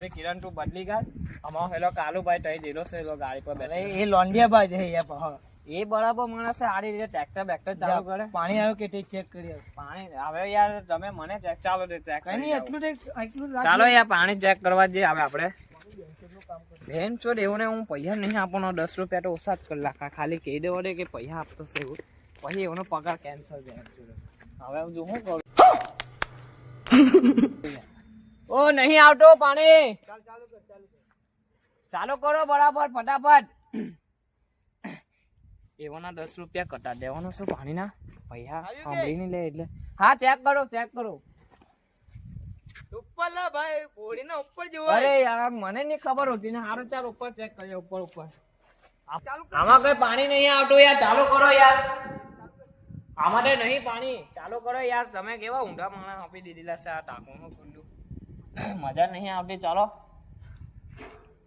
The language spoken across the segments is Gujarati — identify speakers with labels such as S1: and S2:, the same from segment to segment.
S1: કિરણ તું બદલી ગા અમારો હેલો કાલુભાઈ તઈ જેલો છે લો ગાડી પર બેઠો
S2: એ લોંડિયા ભાઈ છે યાર
S1: એ બરાબર માણસ છે આડી રીતે ટ્રેક્ટર બેક્ટર ચાલુ કરે
S2: પાણી આવ્યું કે તે ચેક કરી
S1: પાણી હવે યાર તમે મને ચેક ચાલો દે ચેક
S2: કઈ નહીં એટલું
S1: ચાલો યાર પાણી ચેક કરવા જઈએ હવે આપણે બેન ચોર એવું ને હું પૈસા નહીં આપવાનો 10 રૂપિયા તો ઓછા જ કરી નાખા ખાલી કહી દેવો દે કે પૈસા આપતો છે એવું પછી એનો પગાર કેન્સલ બેન ચોર હવે હું શું કરું ઓ નહીં આવતો પાણી ચાલુ કરો બરાબર ફટાફટ એવાના 10 રૂપિયા કટા દેવાનો શું પાણીના પૈસા સાંભળીને લે એટલે હા ચેક કરો
S2: ઉપર લા ભાઈ ઘોડીના ઉપર જોવો
S1: અરે યાર મને નહીં ખબર હોતી ને હારું ચાલ ઉપર ચેક કરીએ ઉપર આમાં કઈ પાણી નહીં આવતું યાર ચાલુ કરો યાર આમાં નહીં પાણી ચાલુ કરો યાર તમે કેવા ઊંડા માણસ આપી દીધેલા છે આ ટાંકોનું ખુલ્લું મજા નહીં આવતી ચાલો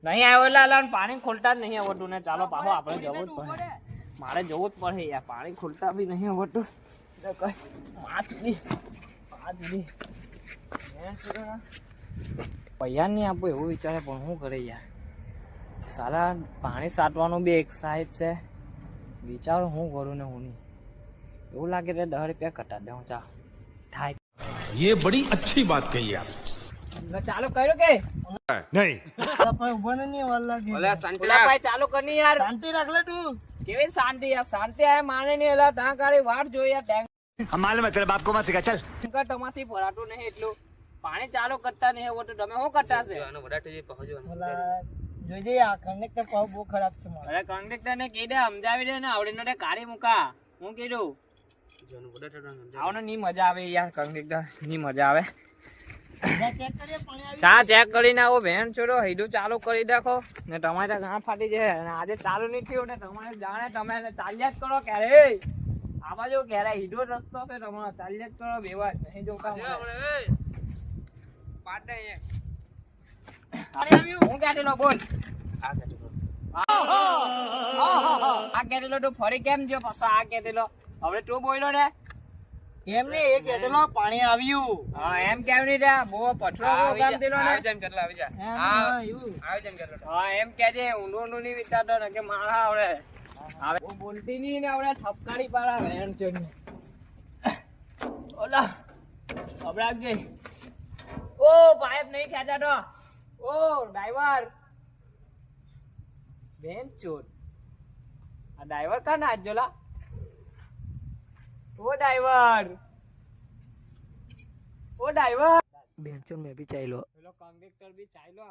S1: નહીં આવ્યો એટલે પાણી ખોલતા જ નહીં આવડતું ને ચાલો પાછો આપણે જવું જ પડે મારે જવું જ પડે યાર પાણી ખોલતા બી નહીં આવડતું પૈસા નહીં આપવું એવું વિચારે પણ શું કરે યાર સારા પાણી સાટવાનું બી એક સાઈડ છે વિચારો હું કરું ને હું નહીં એવું લાગે તો 10 રૂપિયા કટા દઉં ચા થાય
S3: ये बड़ी अच्छी बात कही आप
S1: ચાલુ કર્યું કે
S3: नहीं
S2: ભાઈ ઉભો નહીં વાર લાગે
S1: ભાઈ ચાલુ કરની યાર
S2: શાંતિ રાખ લે તું
S1: કેવી શાંતિ યાર શાંતિ આય માને નહીં એલા તાં કાળી વાટ જોઈ યાર
S3: हम मालूम है तेरे बाप को मत सिखा चल
S1: ટેન્કર તમાથી ભરાતું નહીં એટલું પાણી ચાલુ કરતા નહીં હોય તો તમે શું કરતા છે
S2: જોઈ જઈએ આ કંડક્ટર પાવ બહુ ખરાબ છે મારો
S1: અરે કંડક્ટર ને કહી દે સમજાવી દે ને આવડીને તે કાઢી મૂકા હું કીધું આવને ની મજા આવે યાર કંડક્ટર ની મજા આવે
S2: ચેક કરીએ પાણી આવી
S1: ચા ચેક કરીને આવો ભેણ છોડો હીડું ચાલુ કરી રાખો ને તમારે ગાં ફાટી જાય અને આજે ચાલુ નહીં થયું ને તમારે જાણે તમે ચાલ્યા જ કરો ક્યારે આ બાજુ ક્યારે હીડો રસ્તો છે તમારે ચાલ્યા જ કરો બેવા નહીં જોતા હું ક્યાંથી બોલ આ કેટેલો તું ફરી કેમ જો પાછો આ કેટેલો હવે તું બોલ્યો ને
S2: કેમ ને એક કેટલો પાણી આવ્યું
S1: હા એમ કેમ નહીં રે બહુ પથરો કામ દેલો ને આવી જા હા એમ કે છે ઊંડું નહીં વિચારતો ને કે મારા આવડે હવે બોલતી નહીં ને આવડે ઠપકારી પાડા વેણ છે ઓલા અબરાગજી ઓ પાઇપ નહીં ખેંચાતો ઓ ડ્રાઈવર બેન ચોર આ ડ્રાઈવર કા ના જોલા ઓ ડ્રાઈવર બેન ચોર મેં બી ચાલ્યો પેલો કંડક્ટર બી ચાલ્યો